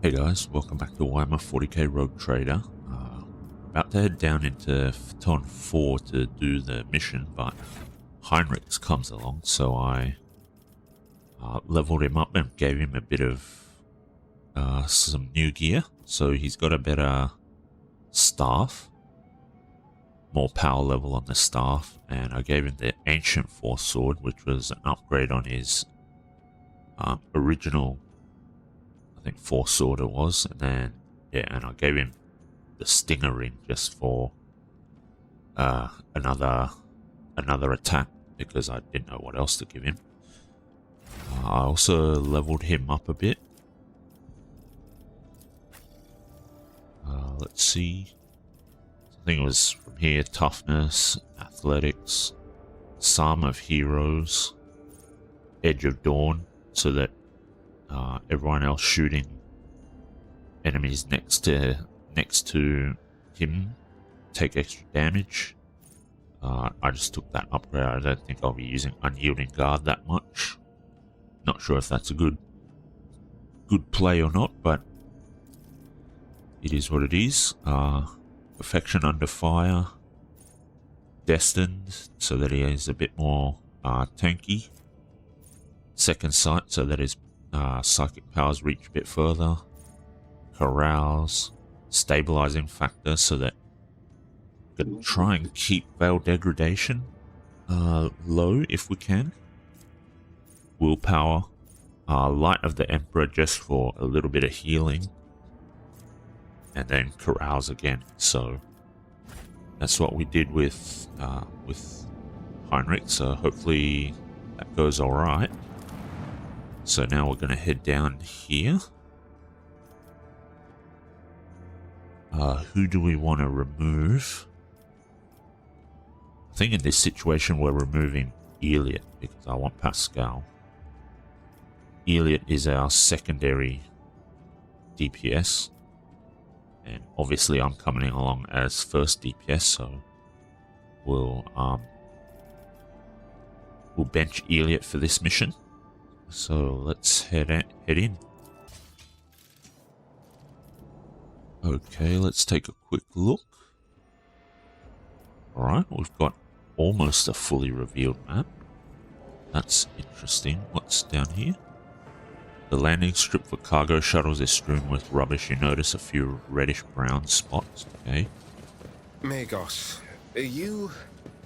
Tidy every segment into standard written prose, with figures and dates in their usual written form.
Hey guys, welcome back to Warhammer 40k Rogue Trader. About to head down into Phaeton 4 to do the mission, but Heinrix comes along, so I leveled him up and gave him a bit of some new gear. So he's got a better staff, more power level on the staff, and I gave him the Ancient Force Sword, which was an upgrade on his original, I think, Force Sword it was, and then and I gave him the Stinger Ring just for another attack because I didn't know what else to give him. I also leveled him up a bit. Let's see. I think it was from here: toughness, athletics, Psalm of Heroes, Edge of Dawn, so that everyone else shooting enemies next to him take extra damage. I just took that upgrade. I don't think I'll be using Unyielding Guard that much. Not sure if that's a good play or not, but it is what it is. Perfection Under Fire, Destined, so that he is a bit more tanky. Second Sight, so that his psychic powers reach a bit further. Carouse, Stabilizing Factor, so that we can try and keep Veil Degradation low if we can. Willpower, Light of the Emperor just for a little bit of healing, and then Carouse again. So that's what we did with Heinrich. So hopefully that goes all right. So now we're going to head down here. Who do we want to remove? I think in this situation we're removing Elliot because I want Pascal. Elliot is our secondary DPS, and obviously I'm coming along as first DPS, so we'll bench Elliot for this mission. So let's head in. Okay, let's take a quick look. Alright, we've got almost a fully revealed map. That's interesting. What's down here? The landing strip for cargo shuttles is strewn with rubbish. You notice a few reddish-brown spots. Okay. Magos, are you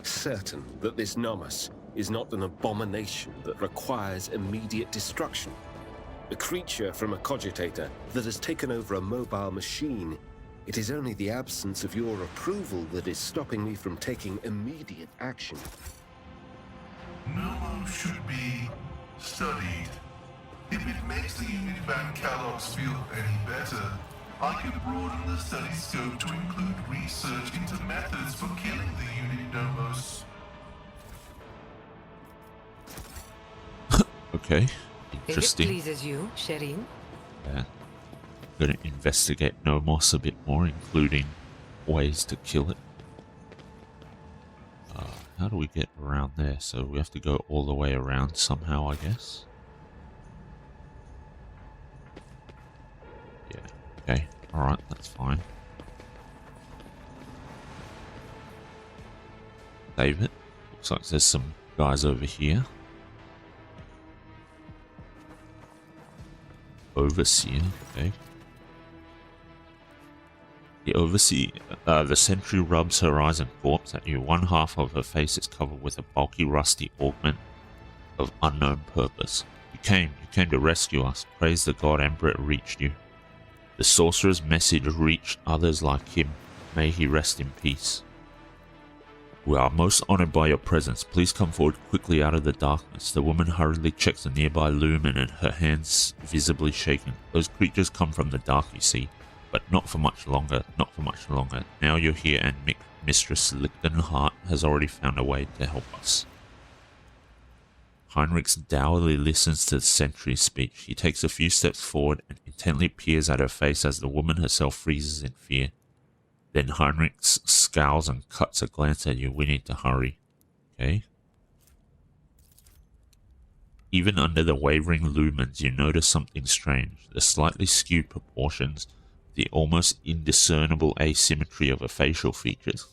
certain that this Nomos is not an abomination that requires immediate destruction? A creature from a cogitator that has taken over a mobile machine. It is only the absence of your approval that is stopping me from taking immediate action. Nomos should be studied. If it makes the unit bank catalogs feel any better, I can broaden the study scope to include research into methods for killing the unit Nomos. Okay, interesting. If it pleases you, Shireen. Yeah. Going to investigate Nomos a bit more, including ways to kill it. How do we get around there? So we have to go all the way around somehow, I guess. Yeah, okay. Alright, that's fine. Save it. Looks like there's some guys over here. Overseer, okay. The Overseer, the sentry rubs her eyes and gawps at you. One half of her face is covered with a bulky, rusty augment of unknown purpose. You came to rescue us. Praise the God Emperor it reached you. The sorcerer's message reached others like him. May he rest in peace. We are most honored by your presence. Please come forward quickly out of the darkness. The woman hurriedly checks a nearby lumen and her hands visibly shaking. Those creatures come from the dark, you see. But not for much longer, not for much longer. Now you're here and Mistress Lichtenhart has already found a way to help us. Heinrix dourly listens to the sentry's speech. He takes a few steps forward and intently peers at her face as the woman herself freezes in fear. Then Heinrix scowls and cuts a glance at you. We need to hurry. Okay. even under the wavering lumens, you notice something strange. The slightly skewed proportions, the almost indiscernible asymmetry of her facial features.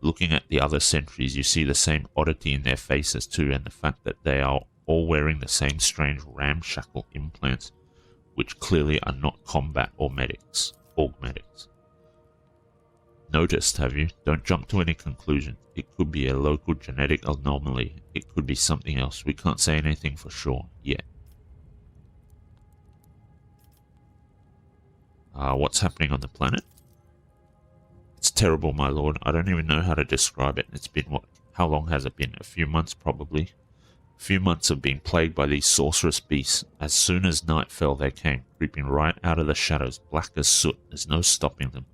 Looking at the other sentries, you see the same oddity in their faces too, and the fact that they are all wearing the same strange ramshackle implants, which clearly are not combat or medics, org medics. Noticed, have you? Don't jump to any conclusion. It could be a local genetic anomaly. It could be something else. We can't say anything for sure yet. What's happening on the planet? It's terrible, my lord. I don't even know how to describe it. It's been what? How long has it been? A few months, probably. A few months of being plagued by these sorcerous beasts. As soon as night fell, they came, creeping right out of the shadows, black as soot. There's no stopping them.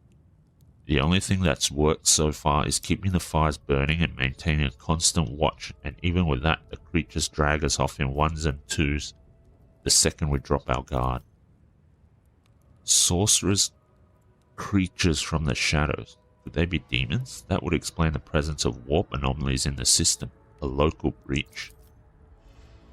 The only thing that's worked so far is keeping the fires burning and maintaining a constant watch, and even with that, the creatures drag us off in ones and twos the second we drop our guard. Sorcerers, creatures from the shadows. Could they be demons? That would explain the presence of warp anomalies in the system, a local breach.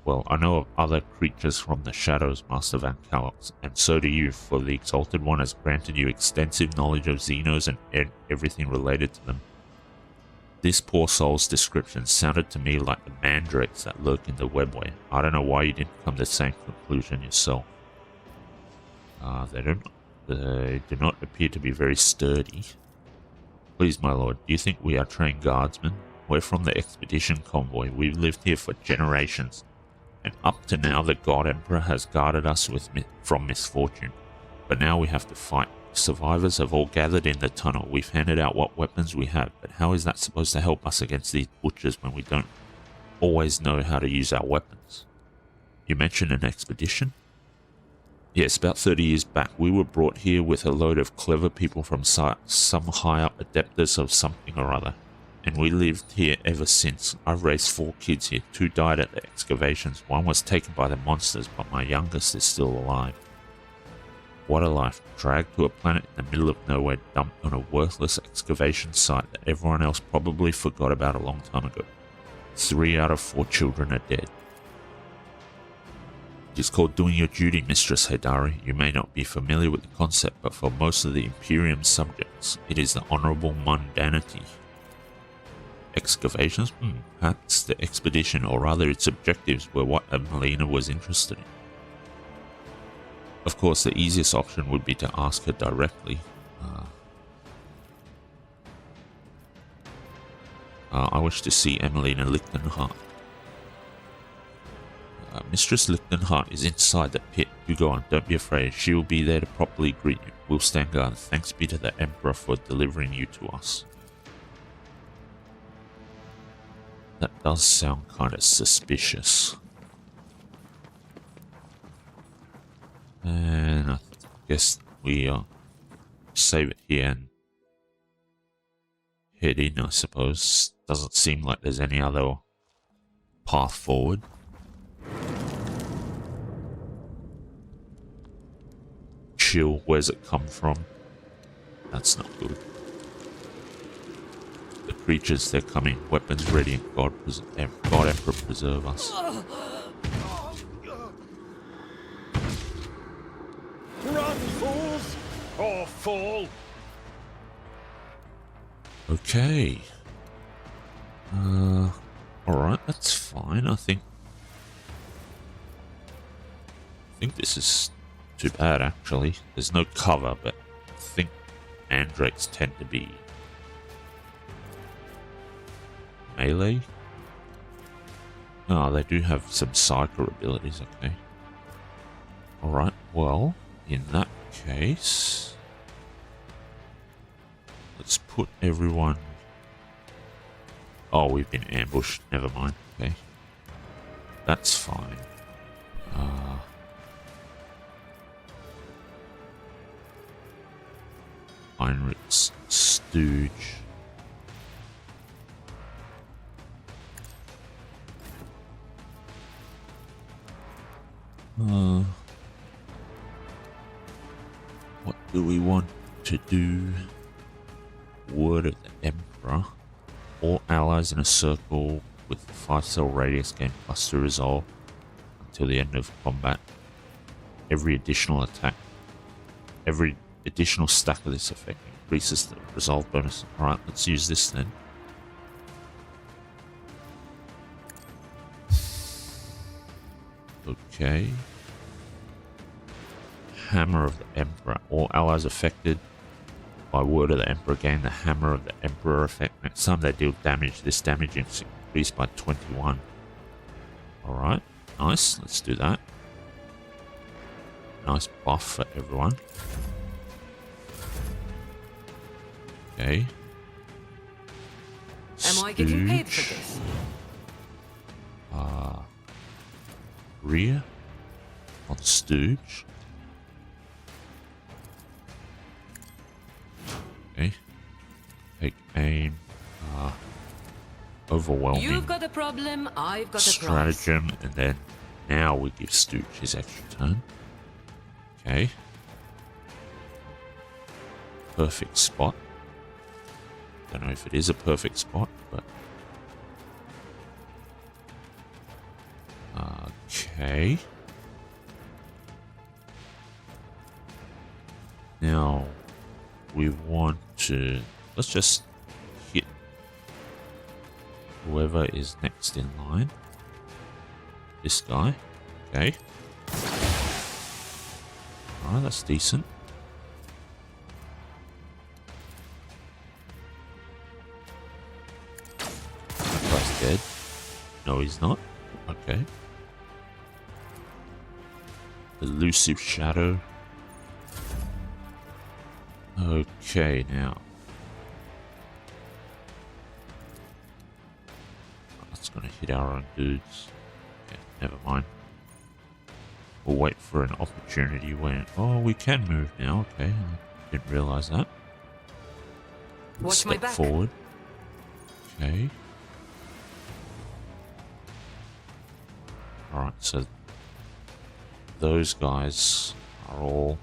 Well, I know of other creatures from the shadows, Master Van Calox, and so do you, for the Exalted One has granted you extensive knowledge of Xenos and everything related to them. This poor soul's description sounded to me like the mandrakes that lurk in the webway. I don't know why you didn't come to the same conclusion yourself. They do not appear to be very sturdy. Please, my lord, do you think we are trained guardsmen? We're from the expedition convoy. We've lived here for generations. And up to now, the God Emperor has guarded us from misfortune. But now we have to fight. Survivors have all gathered in the tunnel. We've handed out what weapons we have. But how is that supposed to help us against these butchers when we don't always know how to use our weapons? You mentioned an expedition? Yes, about 30 years back, we were brought here with a load of clever people from some high-up adeptus of something or other. And we lived here ever since. I've raised 4 kids here. 2 died at the excavations. 1 was taken by the monsters, but my youngest is still alive. What a life. Dragged to a planet in the middle of nowhere, dumped on a worthless excavation site that everyone else probably forgot about a long time ago. 3 out of 4 children are dead. It is called doing your duty, Mistress Hedari. You may not be familiar with the concept, but for most of the Imperium subjects, it is the honorable mundanity. Excavations? Perhaps the expedition, or rather its objectives, were what Melina was interested in. Of course, the easiest option would be to ask her directly. I wish to see Emelina Lichtenhart. Mistress Lichtenhart is inside the pit. You go on, don't be afraid. She will be there to properly greet you. We'll stand guard. Thanks be to the Emperor for delivering you to us. That does sound kind of suspicious. And I guess we save it here and head in, I suppose. Doesn't seem like there's any other path forward. Chill, where's it come from? That's not good. The creatures, they're coming. Weapons ready, and God Emperor preserve us. Run, fools! Or fall! Okay. Alright, that's fine. I think this is too bad, actually. There's no cover, but I think mandrakes tend to be melee. Oh, they do have some psycho abilities, okay. Alright, well, in that case, let's put everyone... Oh, we've been ambushed. Never mind. Okay. That's fine. Heinrix Stooge. What do we want to do? Word of the Emperor. All allies in a circle with 5-cell radius gain +2 resolve until the end of combat. Every additional attack, every additional stack of this effect increases the resolve bonus. Alright, let's use this then. Okay. Hammer of the Emperor. All allies affected by word of the Emperor gain the Hammer of the Emperor effect. Next time they deal damage, this damage is increased by 21. Alright, nice. Let's do that. Nice buff for everyone. Okay. Am I getting paid for this? Rear on Stooge. Okay. Take aim. Overwhelming. You've got a problem, I've got a Stratagem, and then now we give Stooge his extra turn. Okay. Perfect spot. Don't know if it is a perfect spot, but okay. Now we want to, let's just hit whoever is next in line. This guy. Okay. Alright, that's decent. That guy's dead. No, he's not. Okay. Elusive Shadow. Okay, now. That's gonna hit our own dudes. Okay, never mind. We'll wait for an opportunity when... Oh, we can move now. Okay, I didn't realize that. Watch my Step back. forward. Okay. Alright, so those guys are all...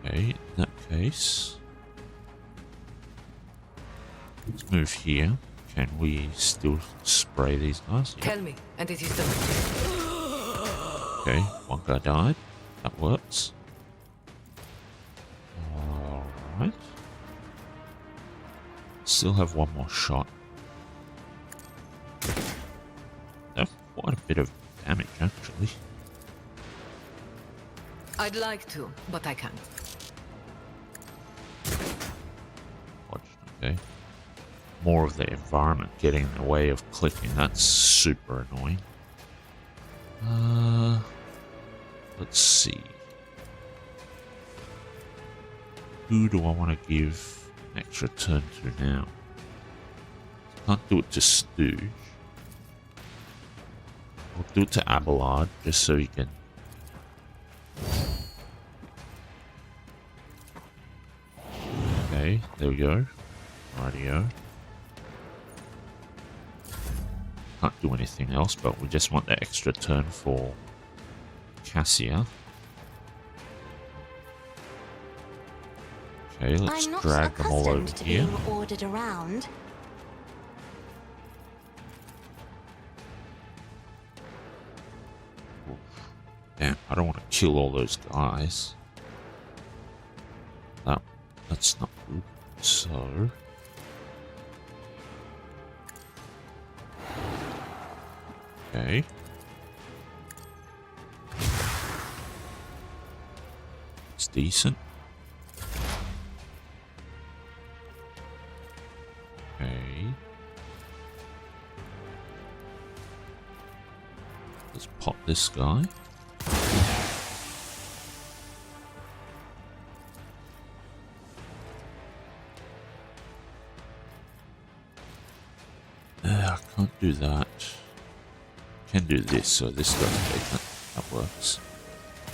Okay, in that case... Let's move here. Can we still spray these guys? Yep. Tell me, and it is done. Okay, one guy died. That works. Alright. Still have one more shot. That's quite a bit of damage, actually. I'd like to, but I can't. Watch, okay. More of the environment getting in the way of clicking. That's super annoying. Let's see. Who do I want to give an extra turn to now? Can't do it to Stooge. I'll do it to Abelard just so he can. Okay, there we go. Rightio. Can't do anything else, but we just want the extra turn for Cassia. Okay, let's I'm not drag them all over accustomed to here. being ordered around. Damn, I don't want to kill all those guys. That's not good. So... Okay. It's decent. Okay. Let's pop this guy. I can't do that. Can do this, so this doesn't take that. That works.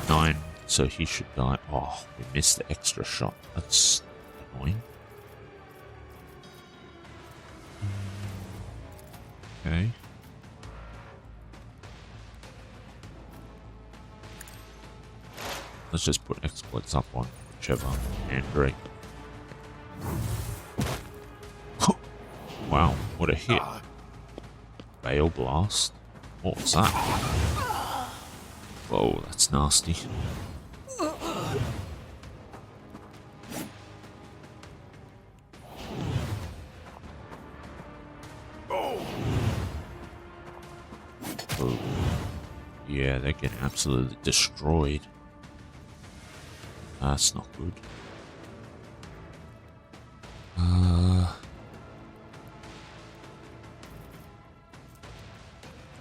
9, so he should die. Oh, we missed the extra shot. That's annoying. Okay. Let's just put exploits up on whichever Heinrix. Wow, what What a hit. Bale Blast. What was that? Whoa, that's nasty. Oh. Yeah, they're getting absolutely destroyed. That's not good.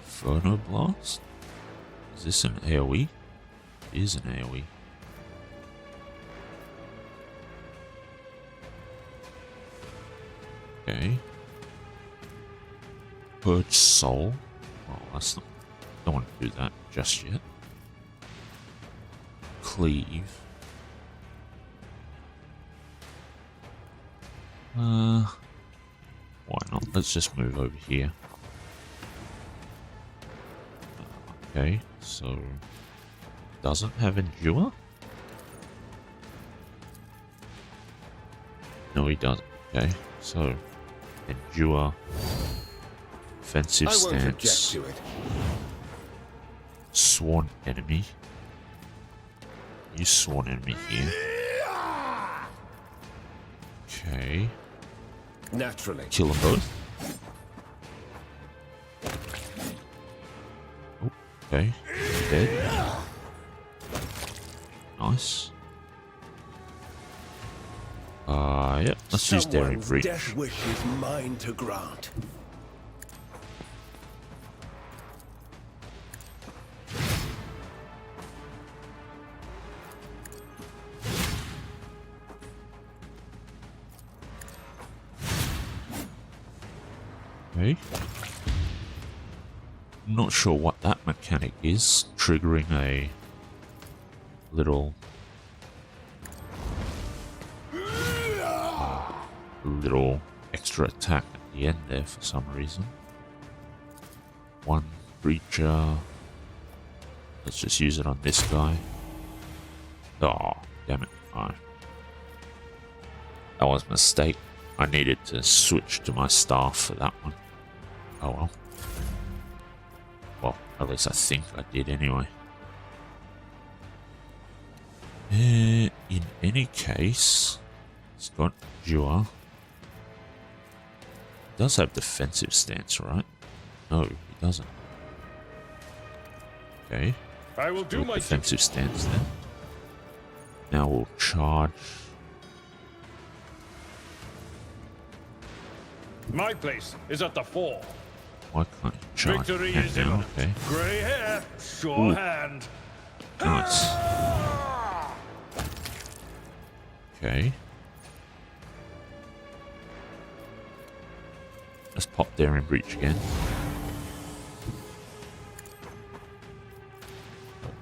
Inferno Blast? Is this an AoE? It is an AoE. Okay. Purge Soul. Oh, that's not... Don't want to do that just yet. Cleave. Why not? Let's just move over here. Okay, so... Doesn't have Endure? No, he doesn't. Okay, so... Endure... Offensive I won't object stance... to it. Sworn enemy. Use sworn enemy here. Okay. Naturally. Kill them both. Oh, okay. Dead. Nice. Yep. Let's use Daring Someone's Breach. death wish is mine to grant. Okay. Not sure what that mechanic is, triggering a little extra attack at the end there for some reason. One breacher. Let's just use it on this guy. Oh, damn it. Oh. That was a mistake. I needed to switch to my staff for that one. Oh well. Well, at least I think I did anyway. In any case, it's got Jua. Does have defensive stance, right? No, he doesn't. Okay. I will do my defensive stance then. Now we'll charge. My place is at the fore. Why can't you charge? Victory Hand is down, imminent. okay. Grey hair, sure Ooh. hand. Nice. Okay. Let's pop Daring Breach again.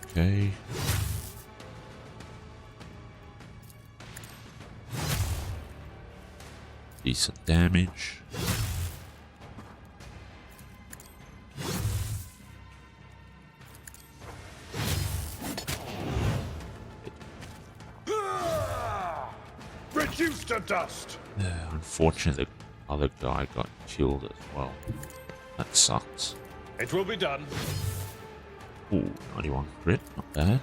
Okay. Decent damage. Reduced to dust. Unfortunately, the other guy got killed as well. That sucks. It will be done. Ooh, 91 crit, not bad.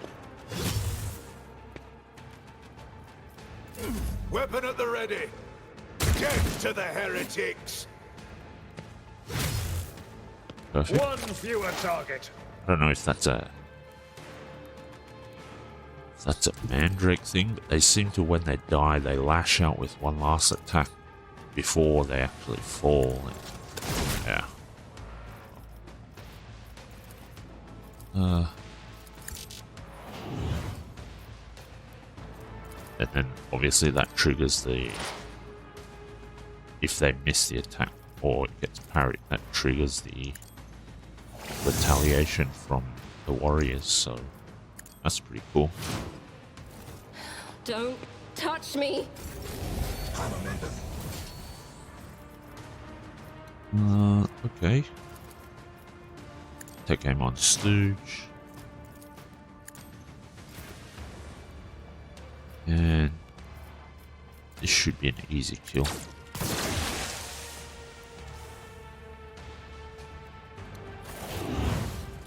Weapon at the ready. Death to the heretics. Perfect. One fewer target. I don't know if that's a mandrake thing, but they seem to, when they die, they lash out with one last attack before they actually fall. And, yeah. And then obviously that triggers the, if they miss the attack or it gets parried, that triggers the retaliation from the warriors, so that's pretty cool. Don't touch me. Okay. Take aim on Stooge. And this should be an easy kill.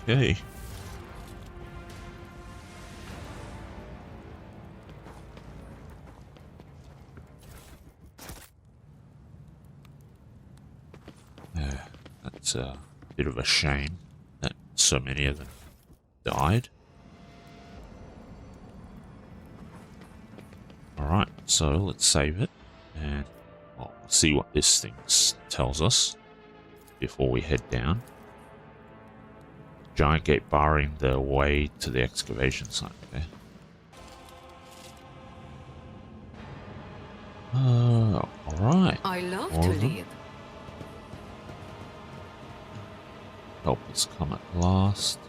Okay. That's a bit of a shame that so many of them died. Alright, so let's save it and we'll see what this thing tells us before we head down. Giant gate barring the way to the excavation site there. Alright. I love More to of them. lead. Help us come at last.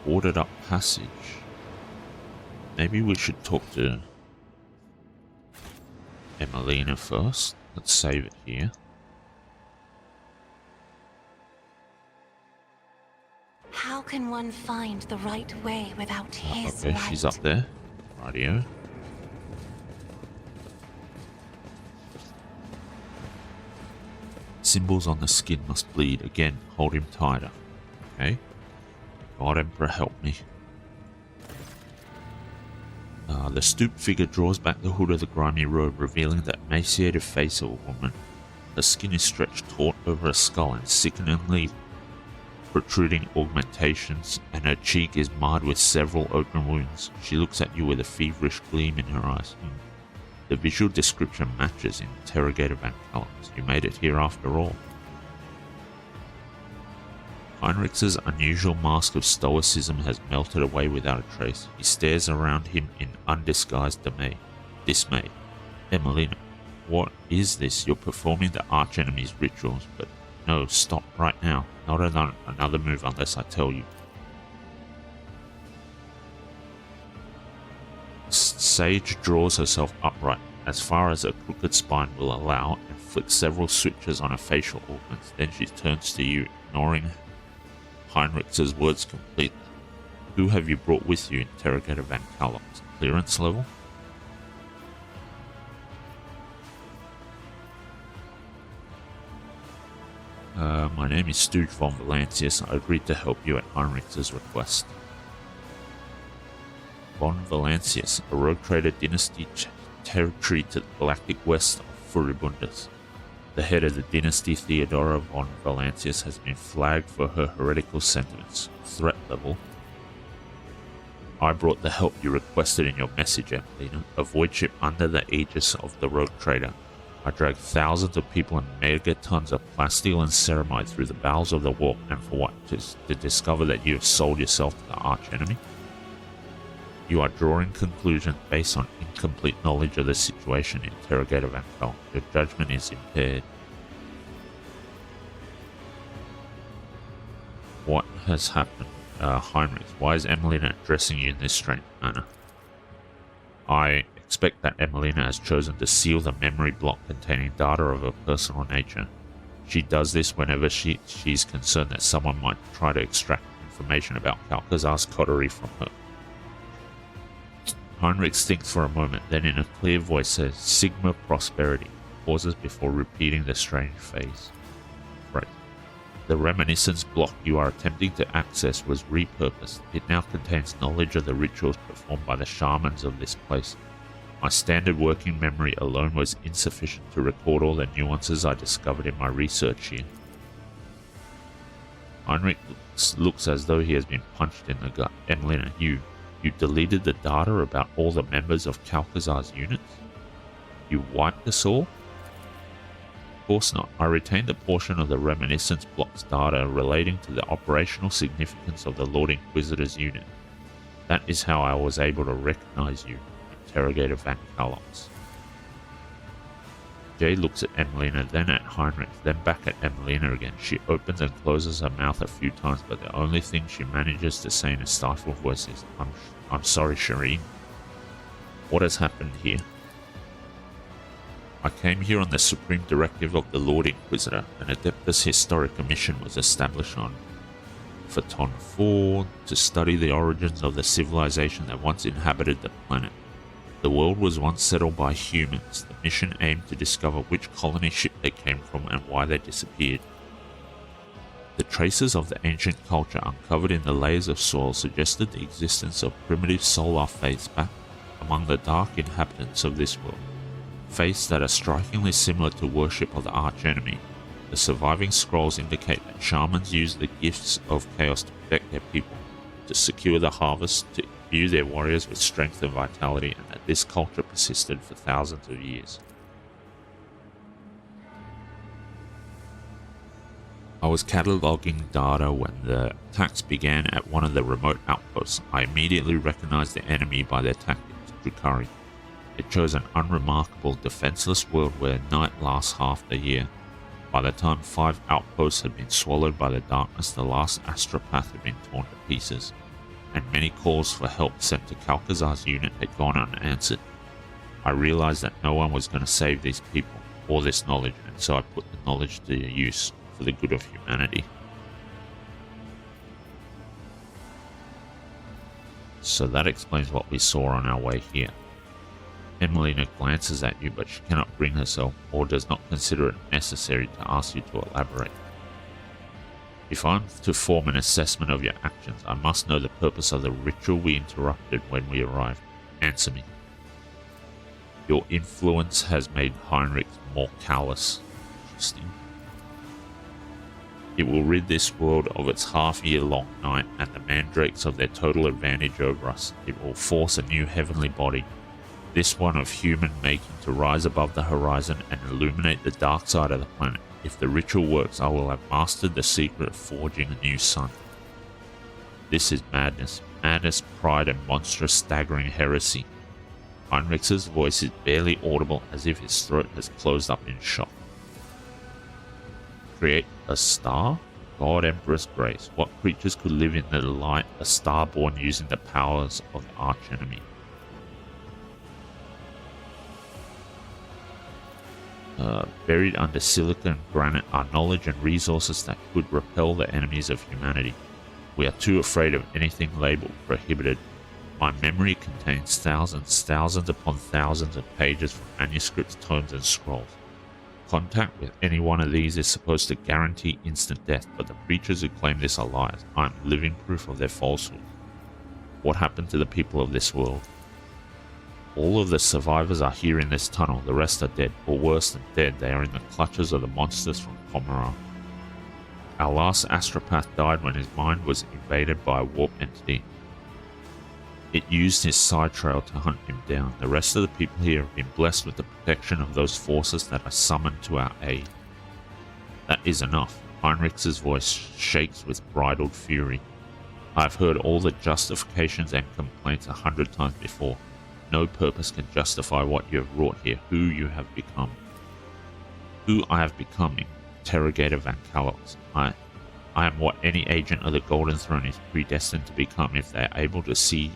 Boarded up passage. Maybe we should talk to Emelina first. Let's save it here. How can one find the right way without his Okay, light? she's up there. Radio. Symbols on the skin must bleed. Again, hold him tighter. Okay. God Emperor, help me. The stooped figure draws back the hood of the grimy robe, revealing the emaciated face of a woman. The skin is stretched taut over a skull and sickeningly protruding augmentations, and her cheek is marred with several open wounds. She looks at you with a feverish gleam in her eyes. The visual description matches, Interrogator Van Callums. You made it here after all. Heinrix's unusual mask of stoicism has melted away without a trace. He stares around him in undisguised dismay. Emelina, what is this? You're performing the archenemy's rituals, but no, stop right now. Not another move unless I tell you. Sage draws herself upright, as far as her crooked spine will allow, and flicks several switches on her facial organs. Then she turns to you, ignoring Heinrich's words completely. Who have you brought with you, Interrogator Van Callums? Clearance level? My name is Stooge von Valancius. I agreed to help you at Heinrich's request. Von Valancius, a rogue trader dynasty territory to the galactic west of Furibundus. The head of the dynasty, Theodora von Valancius, has been flagged for her heretical sentiments. Threat level. I brought the help you requested in your message, Emelina. A void ship under the aegis of the rogue trader. I dragged thousands of people and megatons of plasteel and ceramide through the bowels of the warp, and for what? To discover that you have sold yourself to the archenemy? You are drawing conclusions based on incomplete knowledge of the situation, Interrogator Van Cal. Your judgment is impaired. What has happened, Heinrix? Why is Emelina addressing you in this strange manner? I expect that Emelina has chosen to seal the memory block containing data of her personal nature. She does this whenever she's concerned that someone might try to extract information about Calcazar's coterie from her. Heinrix thinks for a moment, then in a clear voice says, Sigma Prosperity, pauses before repeating the strange phrase. Right. The reminiscence block you are attempting to access was repurposed. It now contains knowledge of the rituals performed by the shamans of this place. My standard working memory alone was insufficient to record all the nuances I discovered in my research here. Heinrich looks as though he has been punched in the gut. Emelina, you deleted the data about all the members of Calcazar's units? You wiped us all? Of course not. I retained a portion of the reminiscence block's data relating to the operational significance of the Lord Inquisitor's unit. That is how I was able to recognize you, Interrogator Van Callums. Jay looks at Emelina, then at Heinrich, then back at Emelina again. She opens and closes her mouth a few times, but the only thing she manages to say in a stifled voice is, I'm sorry, Shireen. What has happened here? I came here on the supreme directive of the Lord Inquisitor. An Adeptus Historica mission was established on Phaeton 4 to study the origins of the civilization that once inhabited the planet. The world was once settled by humans. The mission aimed to discover which colony ship they came from and why they disappeared. traces of the ancient culture uncovered in the layers of soil suggested the existence of primitive solar faiths back among the dark inhabitants of this world. Faiths that are strikingly similar to worship of the archenemy. The surviving scrolls indicate that shamans used the gifts of chaos to protect their people, to secure the harvest, to imbue their warriors with strength and vitality, and that this culture persisted for thousands of years. I was cataloging data when the attacks began at one of the remote outposts. I immediately recognized the enemy by their tactics, Drukhari. It chose an unremarkable, defenseless world where night lasts half the year. By the time 5 outposts had been swallowed by the darkness, the last astropath had been torn to pieces, and many calls for help sent to Kalkazar's unit had gone unanswered. I realized that no one was going to save these people, or this knowledge, and so I put the knowledge to use for the good of humanity. So that explains what we saw on our way here. Emelina glances at you, but she cannot bring herself, or does not consider it necessary to ask you to elaborate. If I'm to form an assessment of your actions, I must know the purpose of the ritual we interrupted when we arrived. Answer me. Your influence has made Heinrix more callous. Interesting. It will rid this world of its half-year-long night and the mandrakes of their total advantage over us. It will force a new heavenly body, this one of human making, to rise above the horizon and illuminate the dark side of the planet. If the ritual works, I will have mastered the secret of forging a new sun. This is madness. Madness, pride, and monstrous, staggering heresy. Heinrix's voice is barely audible, as if his throat has closed up in shock. Create a star? God Empress Grace. What creatures could live in the light? A star born using the powers of the archenemy. Buried under silica and granite are knowledge and resources that could repel the enemies of humanity. We are too afraid of anything labeled prohibited. My memory contains thousands upon thousands of pages from manuscripts, tomes, and scrolls. Contact with any one of these is supposed to guarantee instant death, but the creatures who claim this are liars. I am living proof of their falsehood. What happened to the people of this world? All of the survivors are here in this tunnel. The rest are dead, or worse than dead, they are in the clutches of the monsters from Pomeran. Our last astropath died when his mind was invaded by a warp entity. It used his side trail to hunt him down. The rest of the people here have been blessed with the protection of those forces that are summoned to our aid. That is enough. Heinrix's voice shakes with bridled fury. I have heard all the justifications and complaints 100 times before. No purpose can justify what you have wrought here, who you have become. Who I have become, Interrogator Van Calox. I am what any agent of the Golden Throne is predestined to become if they are able to see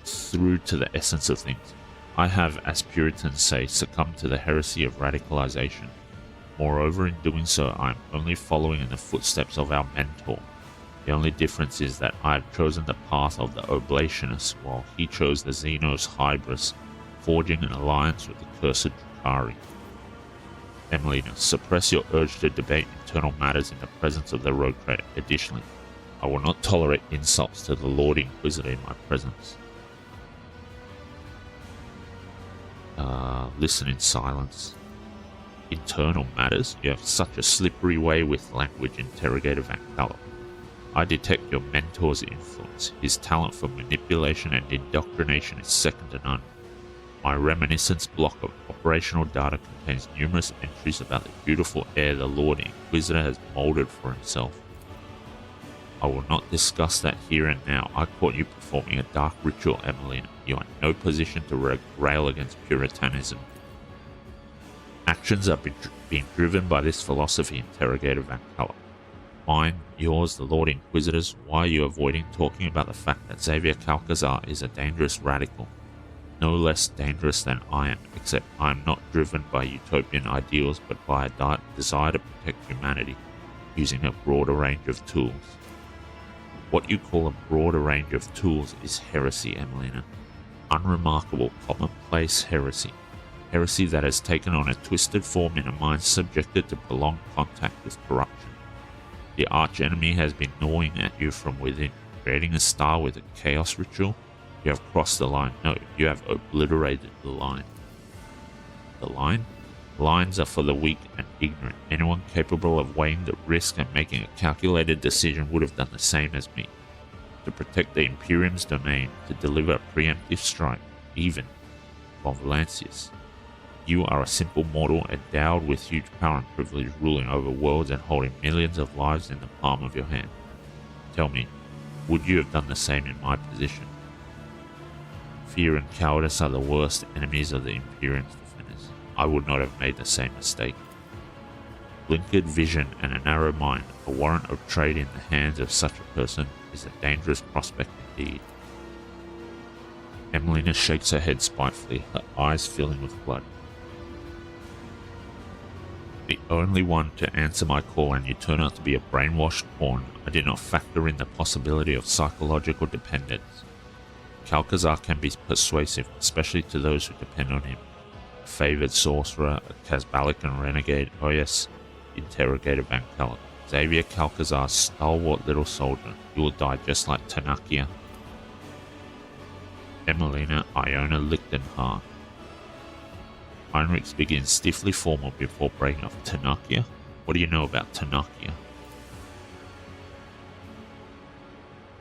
through to the essence of things. I have, as Puritans say, succumbed to the heresy of radicalization. Moreover, in doing so, I am only following in the footsteps of our mentor. The only difference is that I have chosen the path of the Oblationist, while he chose the Xenos Hybris, forging an alliance with the cursed Drukhari. Emelina, suppress your urge to debate internal matters in the presence of the Rogue Trader. Additionally, I will not tolerate insults to the Lord Inquisitor in my presence. Listen in silence. Internal matters? You have such a slippery way with language, Interrogator Van Calox. I detect your mentor's influence. His talent for manipulation and indoctrination is second to none. My reminiscence block of operational data contains numerous entries about the beautiful heir the Lord Inquisitor has molded for himself. I will not discuss that here and now. I caught you performing a dark ritual, Emelina. You are in no position to rail against Puritanism. Actions are being driven by this philosophy, Interrogator Van Calox. Mine, yours, the Lord Inquisitor's. Why are you avoiding talking about the fact that Xavier Kalkazar is a dangerous radical? No less dangerous than I am, except I am not driven by utopian ideals, but by a desire to protect humanity, using a broader range of tools. What you call a broader range of tools is heresy, Emelina. Unremarkable, commonplace heresy. Heresy that has taken on a twisted form in a mind subjected to prolonged contact with corruption. The archenemy has been gnawing at you from within, creating a star with a chaos ritual. You have crossed the line. No, you have obliterated the line. The line? Lines are for the weak and ignorant. Anyone capable of weighing the risk and making a calculated decision would have done the same as me. To protect the Imperium's domain, to deliver a preemptive strike, even von Valancius. You are a simple mortal endowed with huge power and privilege, ruling over worlds and holding millions of lives in the palm of your hand. Tell me, would you have done the same in my position? Fear and cowardice are the worst enemies of the Imperium's defenders. I would not have made the same mistake. Blinkered vision and a narrow mind, a warrant of trade in the hands of such a person is a dangerous prospect indeed. Emelina shakes her head spitefully, her eyes filling with blood. The only one to answer my call, and you turn out to be a brainwashed pawn. I did not factor in the possibility of psychological dependence. Calcazar can be persuasive, especially to those who depend on him. A favored sorcerer, a Casbalican renegade, oh yes, interrogator Bancala. Xavier Calcazar, stalwart little soldier. You will die just like Tanakia. Emelina Iona Lichtenhart. Heinrix begins stiffly formal before breaking off. Tanakia? What do you know about Tanakia?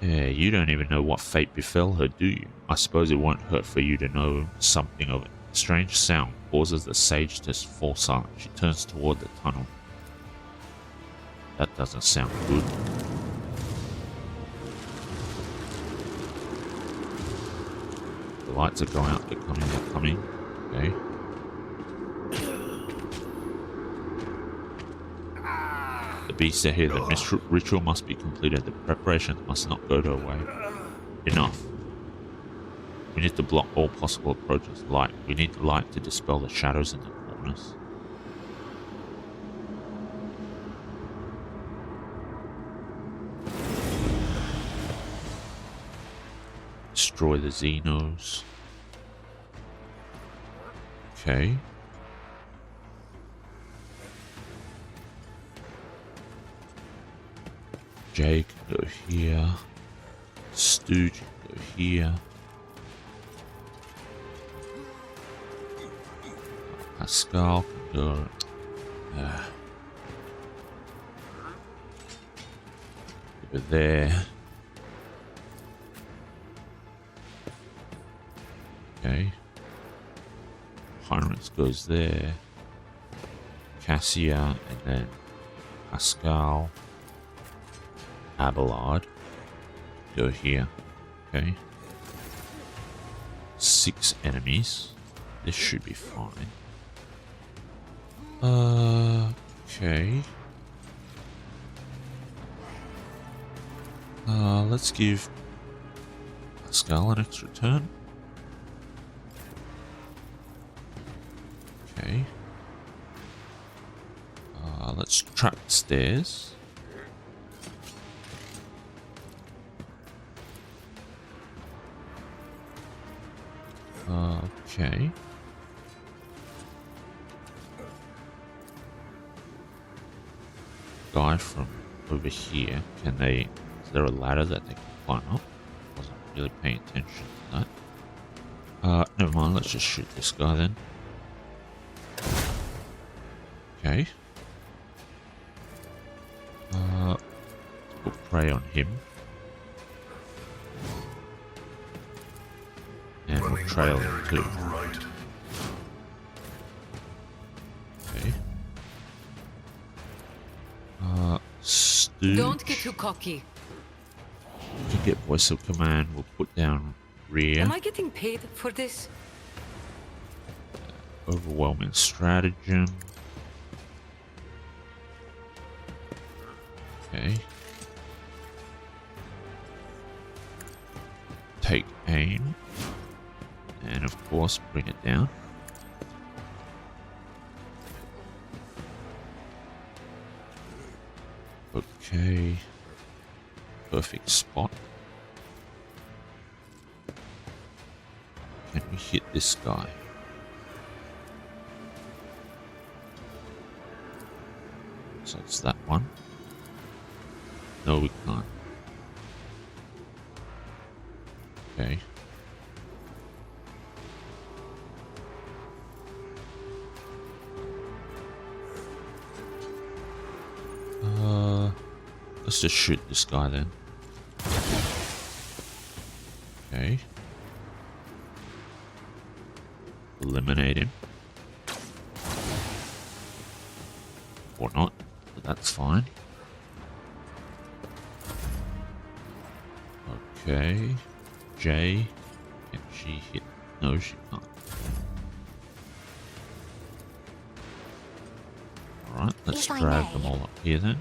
Yeah, you don't even know what fate befell her, do you? I suppose it won't hurt for you to know something of it. A strange sound causes the sage to fall silent. She turns toward the tunnel. That doesn't sound good. The lights are going out, they're coming. Okay. The beasts are here. The ritual must be completed. The preparations must not go to away. Enough. We need to block all possible approaches. Light. We need light to dispel the shadows in the corners. Destroy the Xenos. Okay. Jay can go here. Stu can go here. Pascal can go. Over there. Okay. Heinrix goes there. Cassia and then Pascal. Abelard. Go here. Okay. 6 enemies. This should be fine. Okay. Let's give Pascal an extra turn. Okay. Let's trap the stairs. Okay. Guy from over here, can they... Is there a ladder that they can climb up? Wasn't really paying attention to that. Never mind, let's just shoot this guy then. Okay. Let's put prey on him. And we'll trail him too. Okay. Stu. Don't get too cocky. We can get voice of command. We'll put down rear. Am I getting paid for this? Overwhelming stratagem. Okay. Take aim. And of course, bring it down. Okay. Perfect spot. Can we hit this guy? So it's that one. No, we can't. Okay. Let's just shoot this guy then. Okay. Eliminate him. Or not, but that's fine. Okay. J. Can she hit? No, she can't. Alright, let's If I drag may. them all up here then.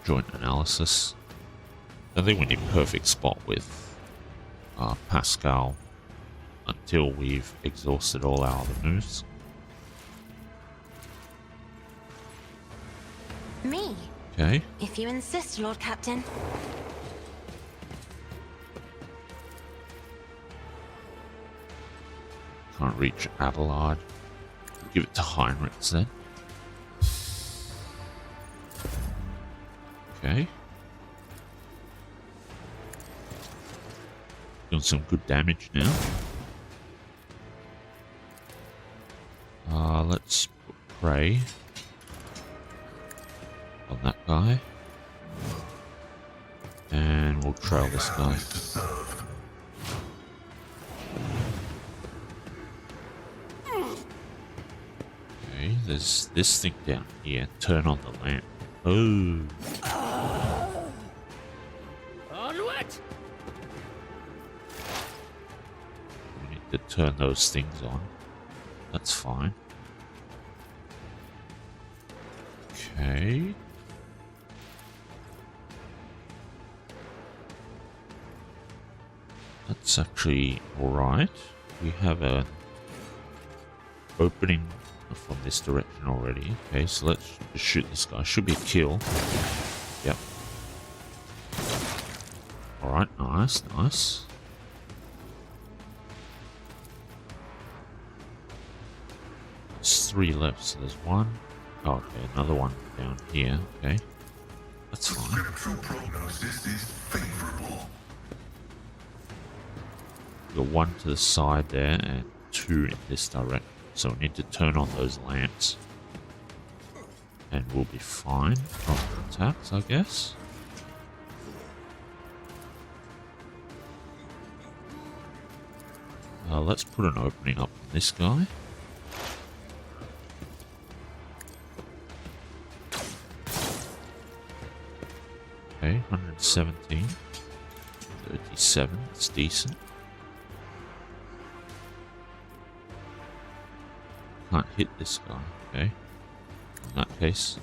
Joint analysis. I think we need perfect spot with Pascal until we've exhausted all our other moves. Me, Okay. if you insist, Lord Captain. Can't reach Abelard. Give it to Heinrix then. Okay. Doing some good damage now. Let's put prey on that guy. And we'll trail this guy. Okay, there's this thing down here. Turn on the lamp. Oh. Onward! We need to turn those things on. That's fine. Okay. That's actually alright. We have an opening from this direction already. Okay, so let's just shoot this guy. Should be a kill. Yep. Alright, nice, nice. There's 3 left, so there's 1. Oh, okay, another one down here. Okay. That's fine. Scriptural prognosis is favorable. We've got 1 to the side there and 2 in this direction. So we need to turn on those lamps. And we'll be fine from attacks, I guess. Let's put an opening up on this guy. Okay, 117. 37, it's decent. Can't hit this guy, okay. In that case.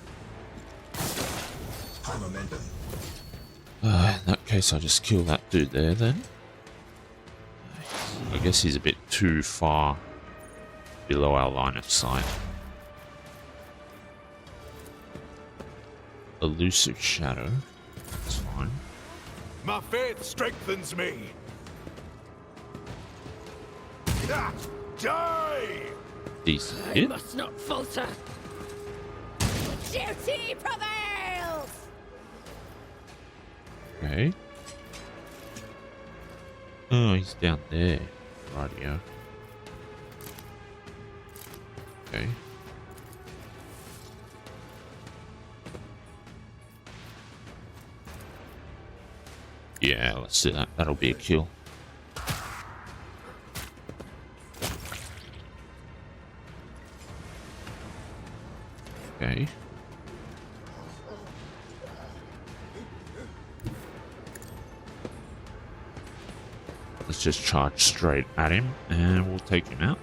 In that case, I'll just kill that dude there then. I guess he's a bit too far below our line of sight. Elusive shadow. That's fine. My faith strengthens me. Ah, die! Decent hit. Must not falter. Duty prevails! Okay. Oh, he's down there. Radio. Okay. Yeah, let's do that. That'll be a kill. Okay. Let's just charge straight at him and we'll take him out.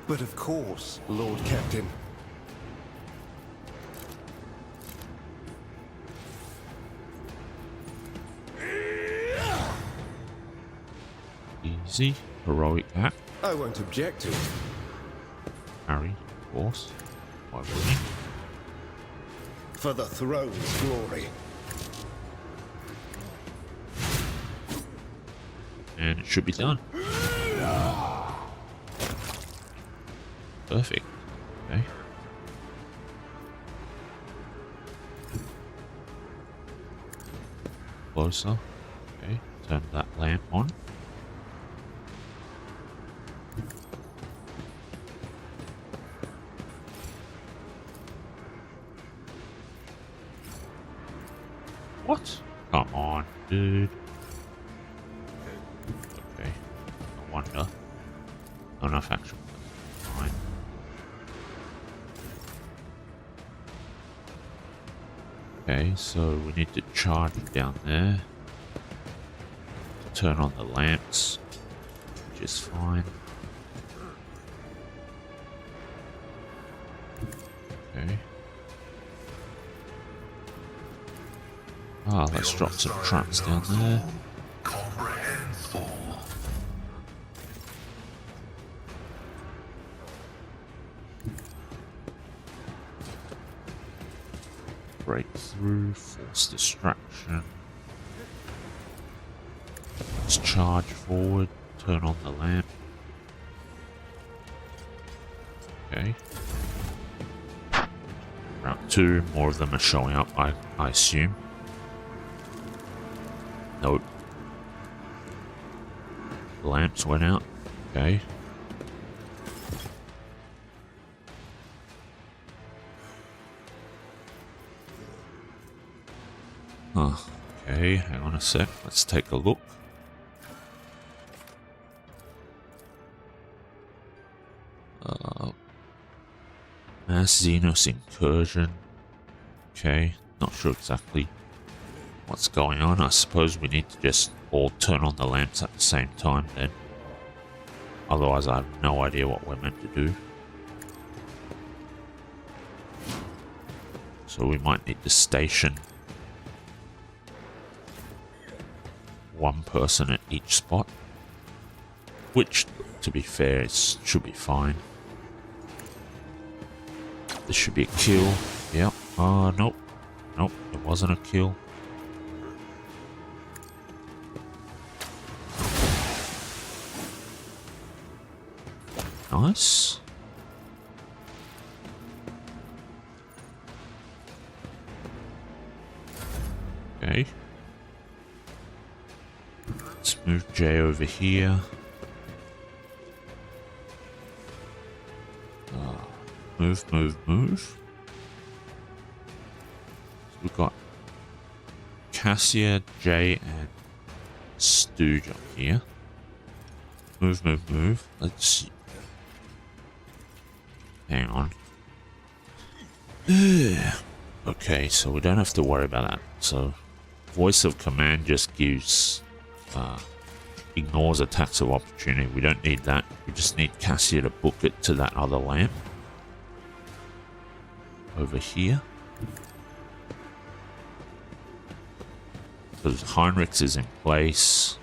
But of course, Lord Captain. Easy. heroic act. I won't object to it. Harry, of course. Why wouldn't he? For the throne's glory. And it should be done. Perfect. Okay. Closer. Okay. Turn that lamp on. What? Come on, dude. Okay. No wonder. Not enough action. Fine. Okay, so we need to charge down there. Turn on the lamps, which is fine. Okay. Ah, let's drop some traps down there. Comprehends all. Breakthrough, force distraction. Let's charge forward, turn on the lamp. Okay. Round 2, more of them are showing up, I assume. Nope. The lamps went out. Okay. Huh. Okay, hang on a sec. Let's take a look. Mass Xenos incursion. Okay, not sure exactly what's going on. I suppose we need to just all turn on the lamps at the same time then. Otherwise I have no idea what we're meant to do. So we might need to station one person at each spot. Which, to be fair, should be fine. This should be a kill. Yep. Nope. Nope, it wasn't a kill. Nice. Okay. Let's move Jay over here. Move, move, move. So we've got Cassia, Jay, and Stooge up here. Move, move, move. Let's see. Hang on. Okay, so we don't have to worry about that. So, voice of command just gives, ignores attacks of opportunity. We don't need that. We just need Cassia to book it to that other lamp. Over here. So Heinrix is in place.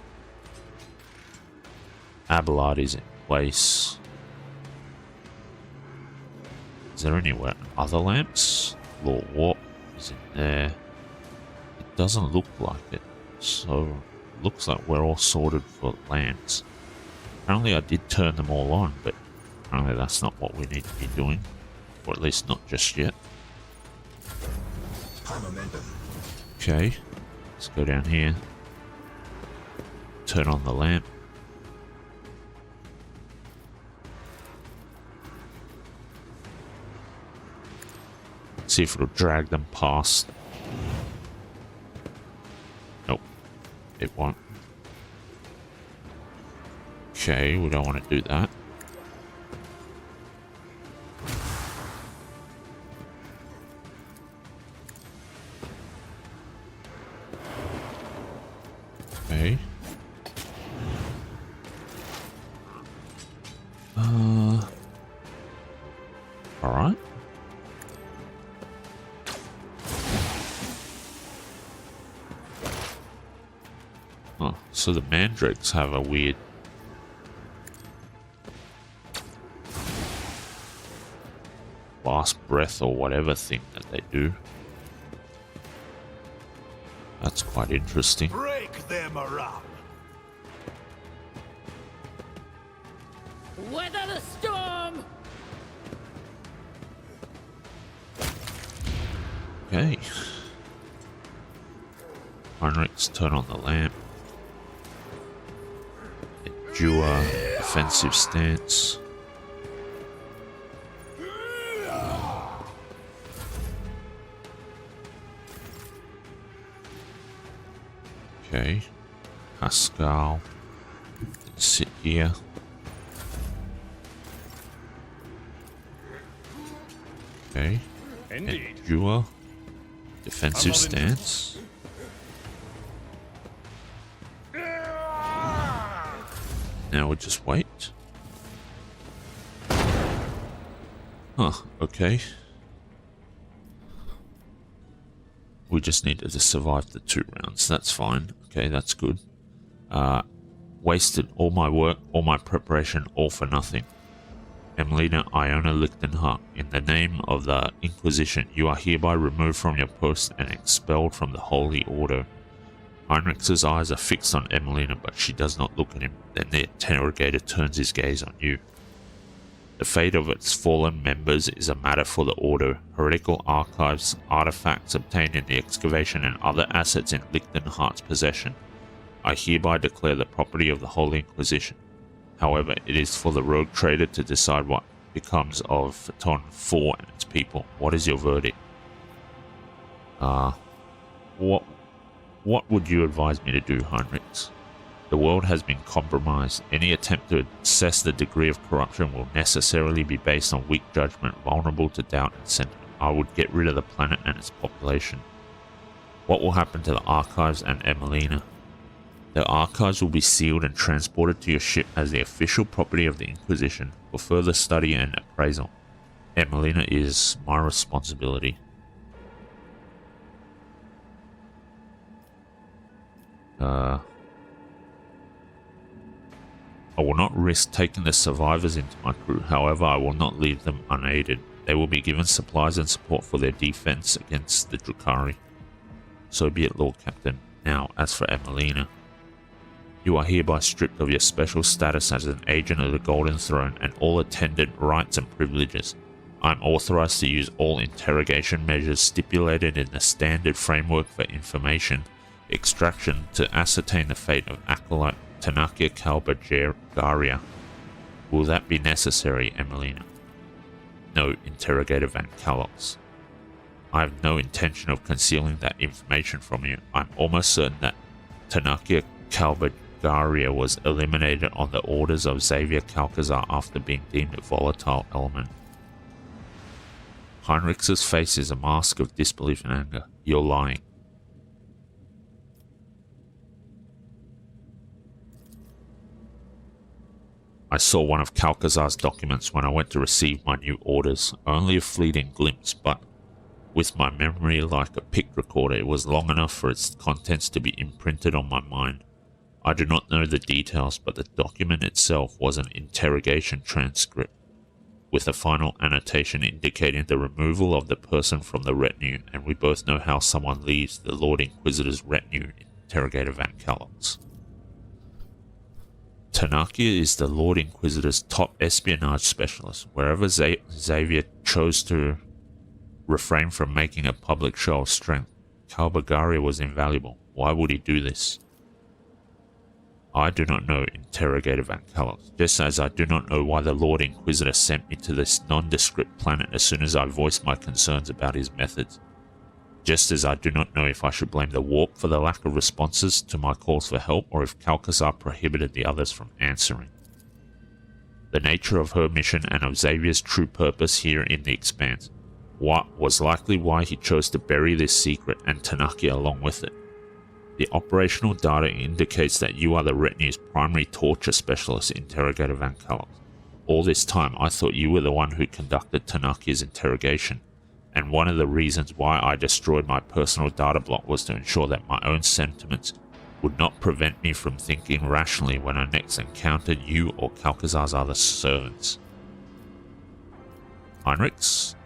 Abelard is in place. Is there anywhere other lamps? Lord Warp is in there. It doesn't look like it. So looks like we're all sorted for lamps. Apparently I did turn them all on, but apparently that's not what we need to be doing. Or at least not just yet. Okay, let's go down here. Turn on the lamp. See if it'll drag them past. Nope, it won't. Okay, we don't want to do that. Okay. Alright. Oh, so the mandrakes have a weird last breath or whatever thing that they do. That's quite interesting. Break them around. Weather the storm! Okay. Heinrix, turn on the lamp. Endure defensive stance. Okay. Pascal. Sit here. Okay. Indeed. Endure defensive stance. Now we just wait. Huh, okay. We just needed to survive the 2 rounds. That's fine. Okay, that's good. Wasted all my work, all my preparation, all for nothing. Emelina Iona Lichtenhart, in the name of the Inquisition, you are hereby removed from your post and expelled from the Holy Order. Heinrix's eyes are fixed on Emelina, but she does not look at him. Then the interrogator turns his gaze on you. The fate of its fallen members is a matter for the Order. Heretical archives, artifacts obtained in the excavation, and other assets in Lichtenhart's possession I hereby declare the property of the Holy Inquisition. However, it is for the rogue trader to decide what becomes of Phaeton 4 and its people. What is your verdict? What would you advise me to do, Heinrix? The world has been compromised. Any attempt to assess the degree of corruption will necessarily be based on weak judgment, vulnerable to doubt and sentiment. I would get rid of the planet and its population. What will happen to the archives and Emelina? The archives will be sealed and transported to your ship as the official property of the Inquisition for further study and appraisal. Emelina is my responsibility. I will not risk taking the survivors into my crew. However, I will not leave them unaided. They will be given supplies and support for their defense against the Drukhari. So be it, Lord Captain. Now, as for Emelina, you are hereby stripped of your special status as an agent of the Golden Throne and all attendant rights and privileges. I am authorized to use all interrogation measures stipulated in the standard framework for information extraction to ascertain the fate of Acolyte Tanakia Kalbergaria. Will that be necessary, Emelina? No, Interrogator Van Kalox. I have no intention of concealing that information from you. I'm almost certain that Tanakia Kalbergaria was eliminated on the orders of Xavier Calcazar after being deemed a volatile element. Heinrix's face is a mask of disbelief and anger. You're lying. I saw one of Calcazar's documents when I went to receive my new orders, only a fleeting glimpse, but with my memory like a pic recorder, it was long enough for its contents to be imprinted on my mind. I do not know the details, but the document itself was an interrogation transcript, with a final annotation indicating the removal of the person from the retinue, and we both know how someone leaves the Lord Inquisitor's retinue, Interrogator Van Kalox. Tanakia is the Lord Inquisitor's top espionage specialist. Wherever Xavier chose to refrain from making a public show of strength, Kalbergaria was invaluable. Why would he do this? I do not know, Interrogator Van Kalox, just as I do not know why the Lord Inquisitor sent me to this nondescript planet as soon as I voiced my concerns about his methods. Just as I do not know if I should blame the warp for the lack of responses to my calls for help, or if Calcazar prohibited the others from answering. The nature of her mission and of Xavier's true purpose here in the Expanse was likely why he chose to bury this secret, and Tanakia along with it. The operational data indicates that you are the retinue's primary torture specialist, Interrogator Van Kalox. All this time I thought you were the one who conducted Tanakia's interrogation, and one of the reasons why I destroyed my personal data block was to ensure that my own sentiments would not prevent me from thinking rationally when I next encountered you or Calcazar's other servants. Heinrix,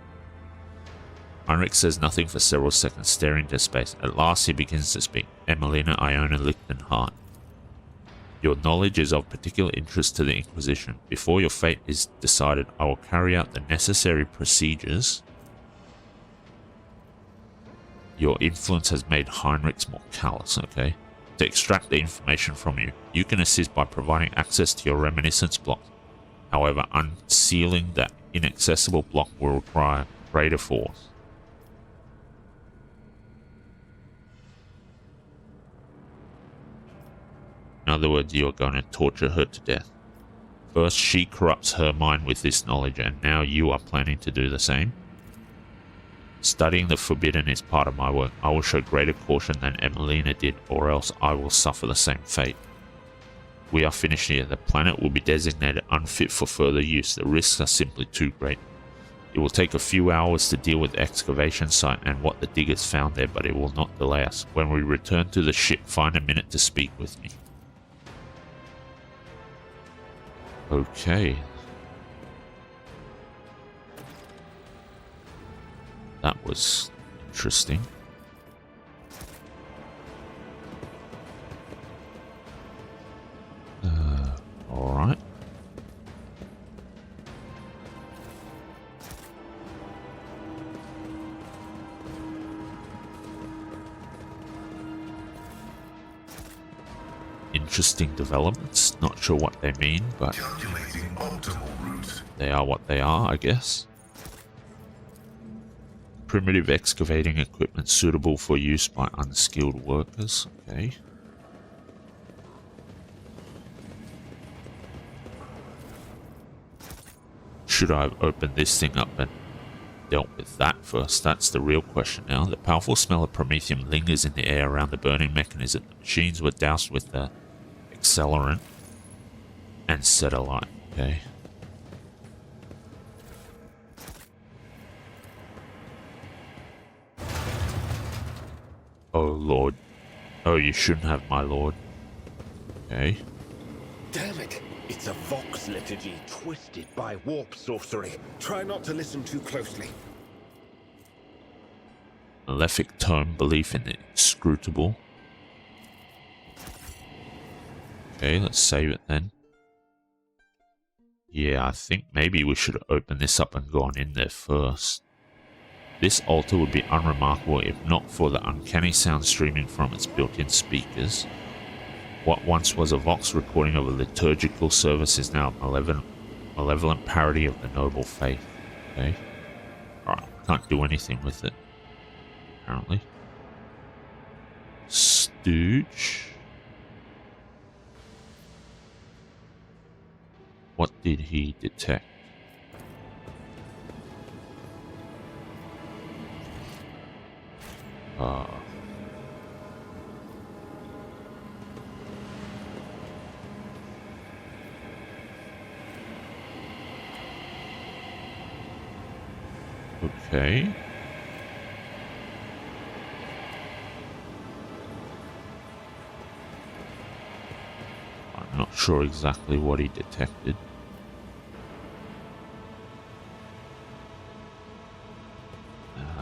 Heinrix says nothing for several seconds, staring into space. At last he begins to speak. Emelina Iona Lichtenhart. Your knowledge is of particular interest to the Inquisition. Before your fate is decided, I will carry out the necessary procedures. Your influence has made Heinrix more callous, okay? To extract the information from you, you can assist by providing access to your reminiscence block. However, unsealing that inaccessible block will require greater force. In other words, you are going to torture her to death. First, she corrupts her mind with this knowledge, and now you are planning to do the same? Studying the forbidden is part of my work. I will show greater caution than Emelina did, or else I will suffer the same fate. We are finished here. The planet will be designated unfit for further use. The risks are simply too great. It will take a few hours to deal with the excavation site and what the diggers found there, but it will not delay us. When we return to the ship, find a minute to speak with me. Okay. That was interesting. Alright. Interesting developments. Not sure what they mean, but Calculating optimal route. they are what they are, I guess. Primitive excavating equipment suitable for use by unskilled workers. Okay. Should I have opened this thing up and dealt with that first? That's the real question now. The powerful smell of promethium lingers in the air around the burning mechanism. The machines were doused with the accelerant and set alight. Okay. Oh lord. Oh, you shouldn't have, my lord. Okay. Damn it! It's a Vox liturgy twisted by warp sorcery. Try not to listen too closely. Malefic tome, belief in the inscrutable. Okay, let's save it then. Yeah, I think maybe we should open this up and gone in there first. This altar would be unremarkable if not for the uncanny sound streaming from its built-in speakers. What once was a Vox recording of a liturgical service is now a malevolent parody of the noble faith. Okay. Alright, can't do anything with it, apparently. Stooge. What did he detect? Okay. I'm not sure exactly what he detected.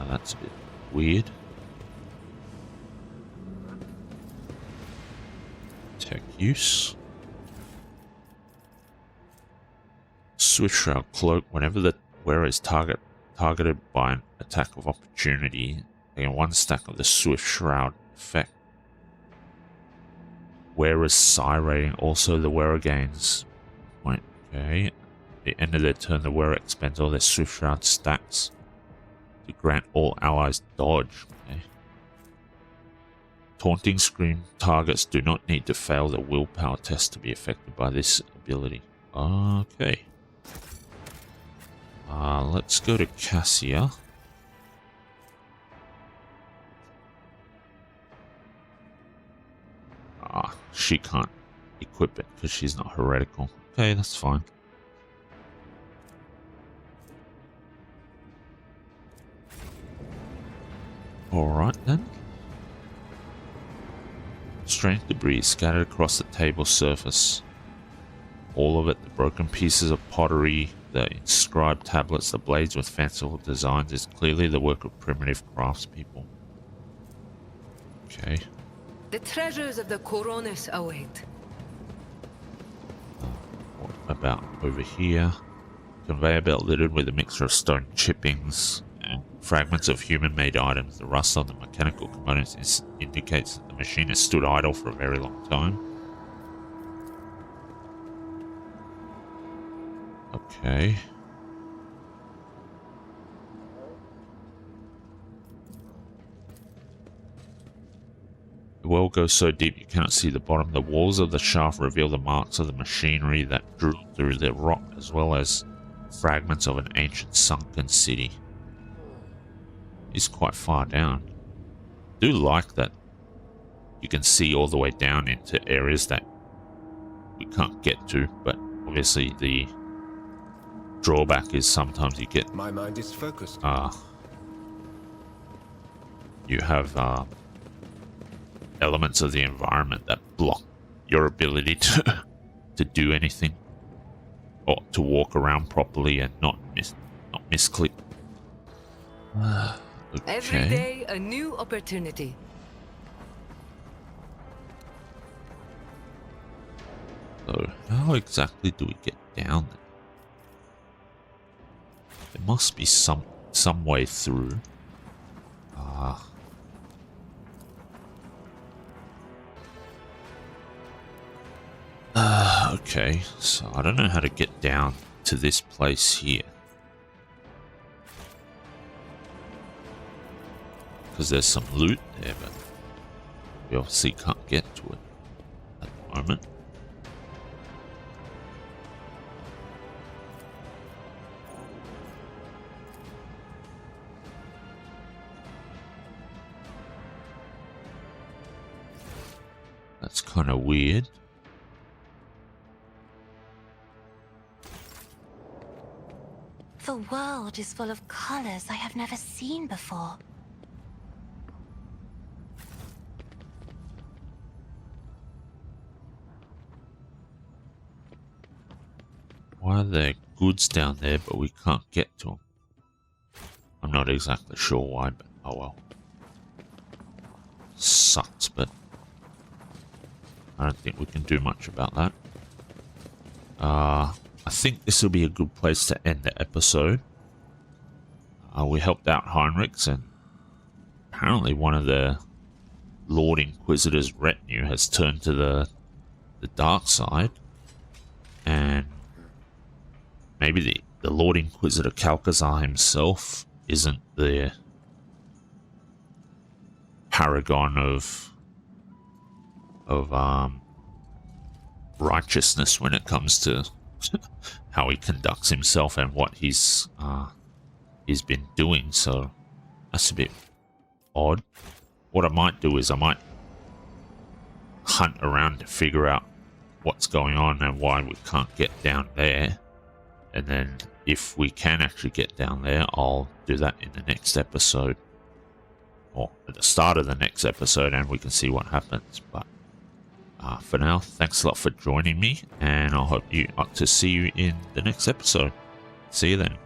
That's a bit weird. Tech use. Swift Shroud Cloak. Whenever the wearer is targeted by an attack of opportunity, they get 1 stack of the Swift Shroud effect. Wearer's Psi rating. Also, the wearer gains point. Okay. At the end of their turn, the wearer expends all their Swift Shroud stacks to grant all allies dodge. Okay. Taunting Scream targets do not need to fail the willpower test to be affected by this ability. Okay. Let's go to Cassia. She can't equip it because she's not heretical. Okay, that's fine. Alright then. Strange debris scattered across the table surface. All of it, the broken pieces of pottery, the inscribed tablets, the blades with fanciful designs, is clearly the work of primitive craftspeople. Okay. The treasures of the Coronis await. What about over here? Conveyor belt littered with a mixture of stone chippings and fragments of human-made items. The rust on the mechanical components indicates that the machine has stood idle for a very long time. Okay. The well goes so deep you cannot see the bottom. The walls of the shaft reveal the marks of the machinery that drew through the rock, as well as fragments of an ancient sunken city. It's quite far down. I do like that you can see all the way down into areas that we can't get to, but obviously the drawback is sometimes you get My mind is focused. you have elements of the environment that block your ability to do anything or to walk around properly and not misclick. Every Okay. day, a new opportunity. So how exactly do we get down there? There must be some way through. Okay, so I don't know how to get down to this place here. Because there's some loot there, but we obviously can't get to it at the moment. That's kind of weird. The world is full of colors I have never seen before. Why are there goods down there, but we can't get to them? I'm not exactly sure why, but oh well. Sucks, but I don't think we can do much about that. I think this will be a good place to end the episode. We helped out Heinrix, and apparently one of the Lord Inquisitor's retinue has turned to the dark side, and maybe the Lord Inquisitor Calcazar himself isn't the paragon of righteousness when it comes to how he conducts himself and what he's been doing. So that's a bit odd. What I might do is I might hunt around to figure out what's going on and why we can't get down there, and then if we can actually get down there, I'll do that in the next episode, or at the start of the next episode, and we can see what happens. But for now, thanks a lot for joining me, and I hope to see you in the next episode. See you then.